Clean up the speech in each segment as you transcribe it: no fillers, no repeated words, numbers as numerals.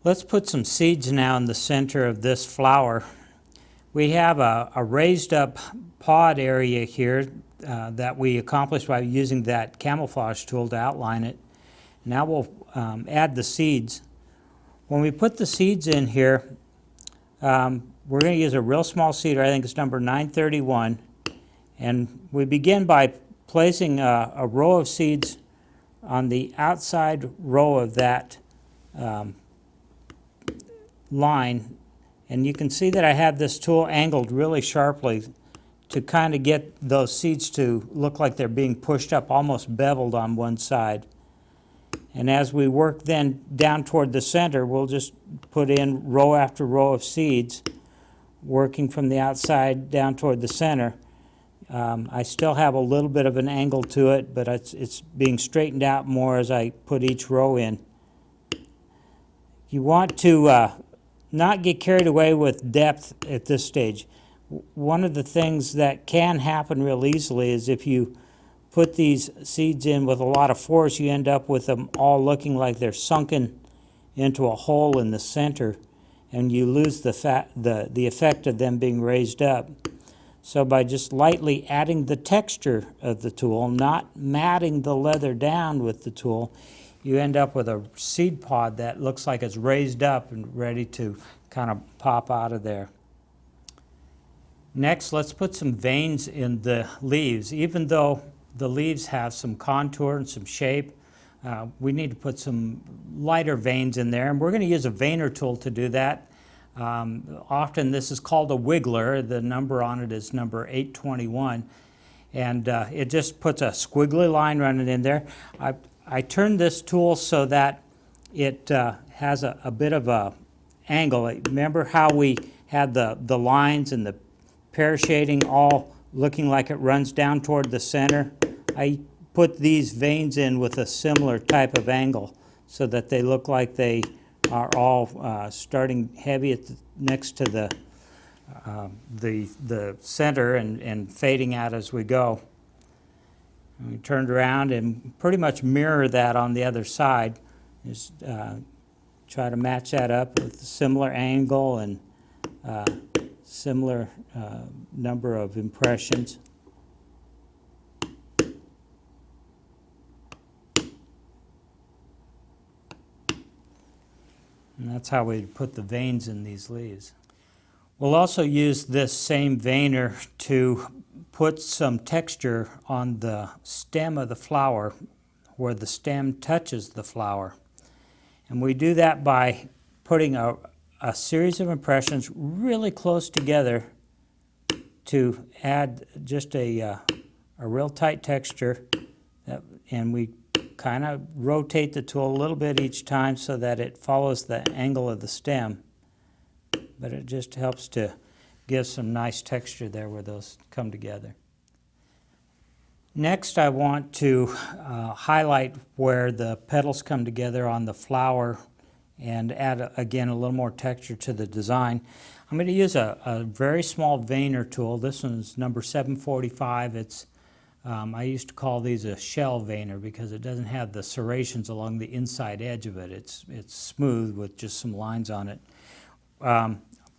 Let's put some seeds now in the center of this flower. We have a raised up pod area here that we accomplished by using that camouflage tool to outline it. Now we'll add the seeds. When we put the seeds in here, we're going to use a real small seeder. I think it's number 931. And we begin by placing a row of seeds on the outside row of that line. And you can see that I have this tool angled really sharply to kind of get those seeds to look like they're being pushed up, almost beveled on one side. And as we work then down toward the center, we'll just put in row after row of seeds, working from the outside down toward the center. I still have a little bit of an angle to it, but it's being straightened out more as I put each row in. You want to not get carried away with depth at this stage. One of the things that can happen real easily is if you put these seeds in with a lot of force, you end up with them all looking like they're sunken into a hole in the center, and you lose the effect of them being raised up. So by just lightly adding the texture of the tool, not matting the leather down with the tool, you end up with a seed pod that looks like it's raised up and ready to kind of pop out of there. Next, let's put some veins in the leaves. Even though the leaves have some contour and some shape, we need to put some lighter veins in there, and we're going to use a veiner tool to do that. Often this is called a wiggler. The number on it is number 821, and it just puts a squiggly line running in there. I turned this tool so that it has a bit of a angle. Remember how we had the lines and the pear shading all looking like it runs down toward the center? I put these veins in with a similar type of angle so that they look like they are all starting heavy next to the center and fading out as we go. And we turned around and pretty much mirror that on the other side. Just try to match that up with a similar angle and similar number of impressions. And that's how we put the veins in these leaves. We'll also use this same veiner to put some texture on the stem of the flower where the stem touches the flower. And we do that by putting a series of impressions really close together to add just a real tight texture. And we kind of rotate the tool a little bit each time so that it follows the angle of the stem. But it just helps to give some nice texture there where those come together. Next, I want to highlight where the petals come together on the flower and add, again, a little more texture to the design. I'm going to use a very small veiner tool. This one's number 745. I used to call these a shell veiner because it doesn't have the serrations along the inside edge of it. It's smooth with just some lines on it.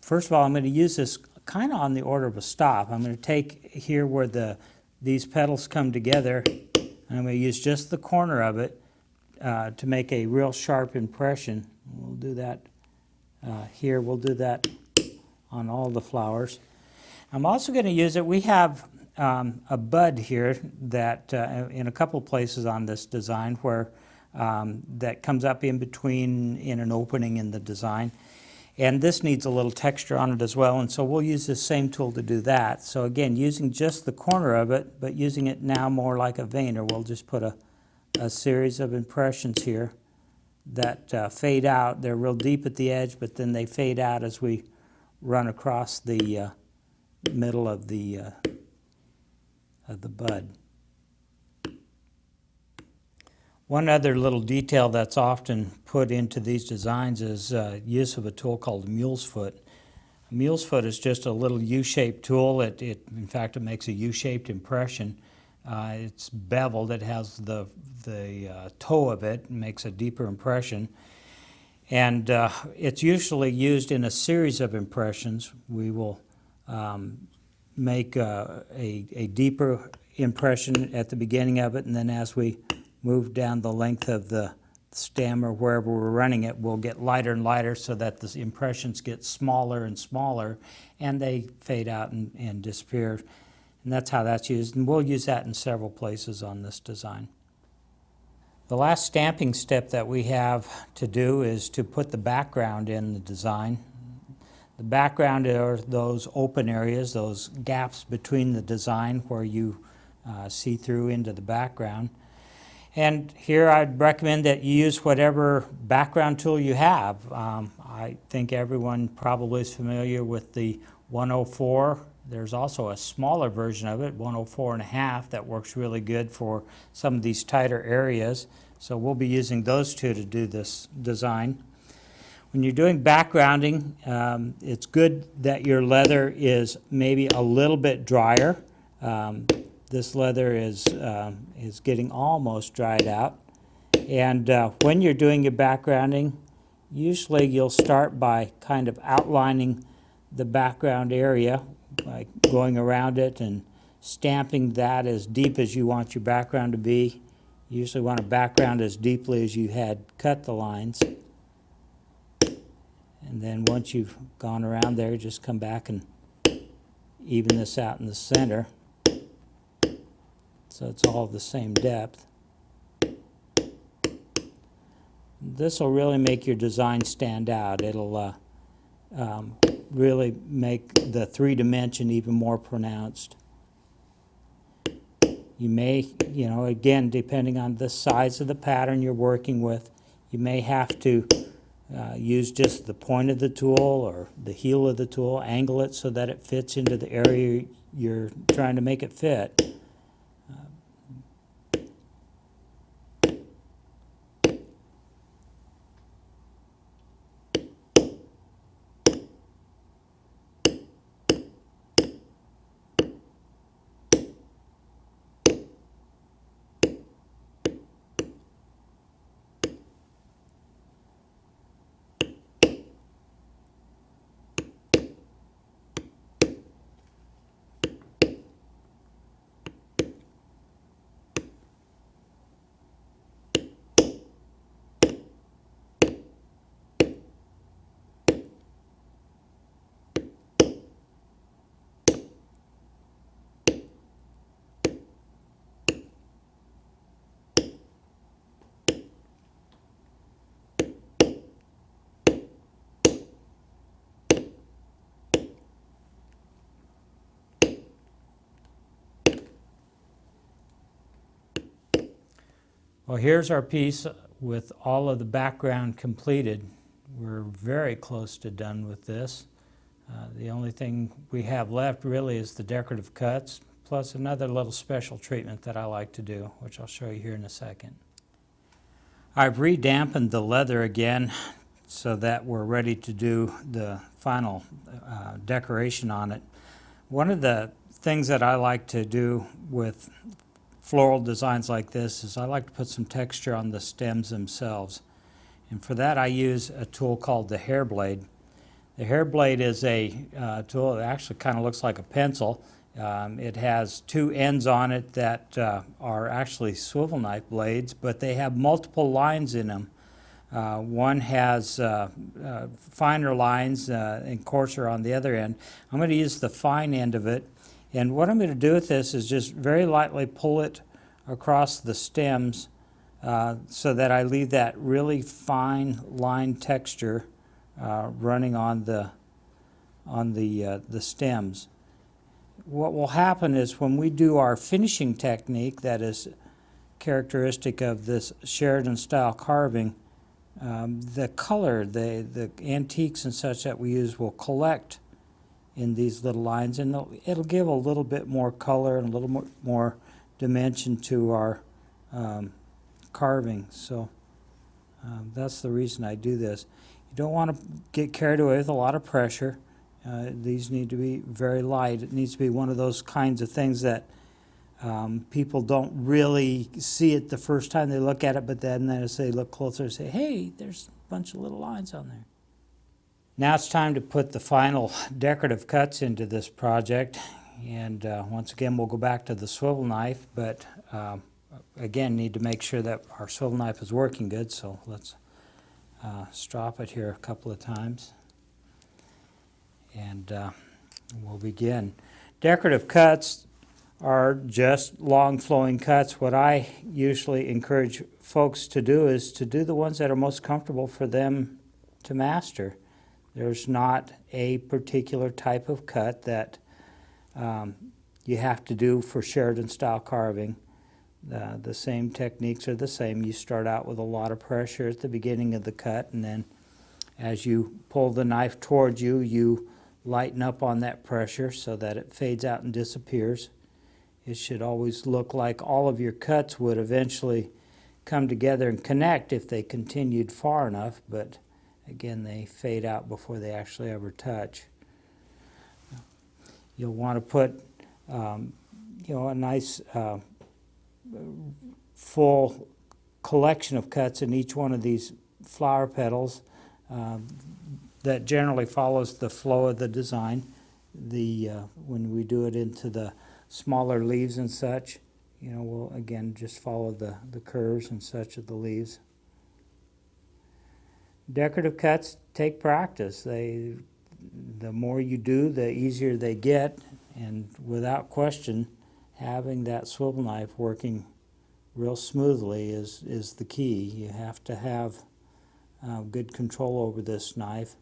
First of all, I'm going to use this kind of on the order of a stop. I'm going to take here where these petals come together, and I'm going to use just the corner of it to make a real sharp impression. We'll do that here. We'll do that on all the flowers. I'm also going to use it. We have a bud here that in a couple places on this design where that comes up in between in an opening in the design. And this needs a little texture on it as well, and so we'll use this same tool to do that. So again, using just the corner of it, but using it now more like a veiner, we'll just put a series of impressions here that fade out. They're real deep at the edge, but then they fade out as we run across the middle of the bud. One other little detail that's often put into these designs is use of a tool called a mule's foot. A mule's foot is just a little U-shaped tool. In fact, it makes a U-shaped impression. It's beveled. It has the toe of it and makes a deeper impression. And it's usually used in a series of impressions. We will make a deeper impression at the beginning of it, and then as we move down the length of the stem or wherever we're running it, we'll get lighter and lighter so that the impressions get smaller and smaller, and they fade out and disappear. And that's how that's used, and we'll use that in several places on this design. The last stamping step that we have to do is to put the background in the design. The background are those open areas, those gaps between the design where you see through into the background. And here I'd recommend that you use whatever background tool you have. I think everyone probably is familiar with the 104. There's also a smaller version of it, 104.5, that works really good for some of these tighter areas. So we'll be using those two to do this design. When you're doing backgrounding, it's good that your leather is maybe a little bit drier. This leather is getting almost dried out. And when you're doing your backgrounding, usually you'll start by kind of outlining the background area by going around it and stamping that as deep as you want your background to be. You usually want to background as deeply as you had cut the lines. And then once you've gone around there, just come back and even this out in the center, so it's all the same depth. This will really make your design stand out. It'll really make the 3-dimension even more pronounced. You may, again, depending on the size of the pattern you're working with, you may have to use just the point of the tool or the heel of the tool, angle it so that it fits into the area you're trying to make it fit. Well, here's our piece with all of the background completed. We're very close to done with this. The only thing we have left really is the decorative cuts, plus another little special treatment that I like to do, which I'll show you here in a second. I've redampened the leather again so that we're ready to do the final decoration on it. One of the things that I like to do with floral designs like this is I like to put some texture on the stems themselves. And for that I use a tool called the hair blade. The hair blade is a tool that actually kind of looks like a pencil. It has 2 ends on it that are actually swivel knife blades, but they have multiple lines in them. One has finer lines and coarser on the other end. I'm going to use the fine end of it, and what I'm going to do with this is just very lightly pull it across the stems so that I leave that really fine line texture running on the stems. What will happen is when we do our finishing technique that is characteristic of this Sheridan style carving, the color, the antiques and such that we use will collect in these little lines, and it'll give a little bit more color and a little more dimension to our carving. So that's the reason I do this. You don't want to get carried away with a lot of pressure. These need to be very light. It needs to be one of those kinds of things that people don't really see it the first time they look at it, but then as they look closer, they say, hey, there's bunch of little lines on there. Now it's time to put the final decorative cuts into this project. And once again, we'll go back to the swivel knife, but again, need to make sure that our swivel knife is working good, so let's strop it here a couple of times. And we'll begin. Decorative cuts are just long flowing cuts. What I usually encourage folks to do is to do the ones that are most comfortable for them to master. There's not a particular type of cut that you have to do for Sheridan style carving. The same techniques are the same. You start out with a lot of pressure at the beginning of the cut, and then as you pull the knife towards you, you lighten up on that pressure so that it fades out and disappears. It should always look like all of your cuts would eventually come together and connect if they continued far enough, but again, they fade out before they actually ever touch. You'll want to put a nice full collection of cuts in each one of these flower petals that generally follows the flow of the design. When we do it into the smaller leaves and such, we'll again just follow the curves and such of the leaves. Decorative cuts take practice. The more you do, the easier they get, and without question, having that swivel knife working real smoothly is the key. You have to have good control over this knife.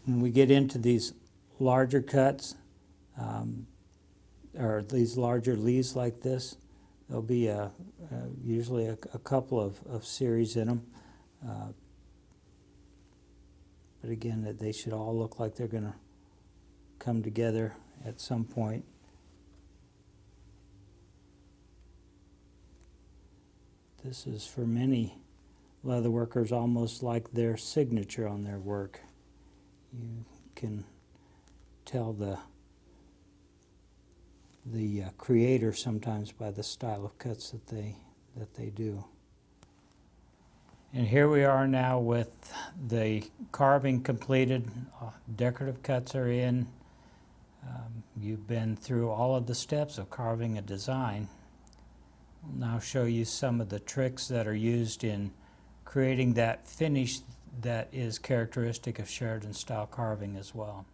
When we get into these larger cuts, or these larger leaves like this, there'll be usually a couple of series in them. But again, they should all look like they're going to come together at some point. This is, for many leatherworkers, almost like their signature on their work. You can tell the creator sometimes by the style of cuts that they do. And here we are now with the carving completed. Decorative cuts are in. You've been through all of the steps of carving a design. I'll now show you some of the tricks that are used in creating that finish that is characteristic of Sheridan style carving as well.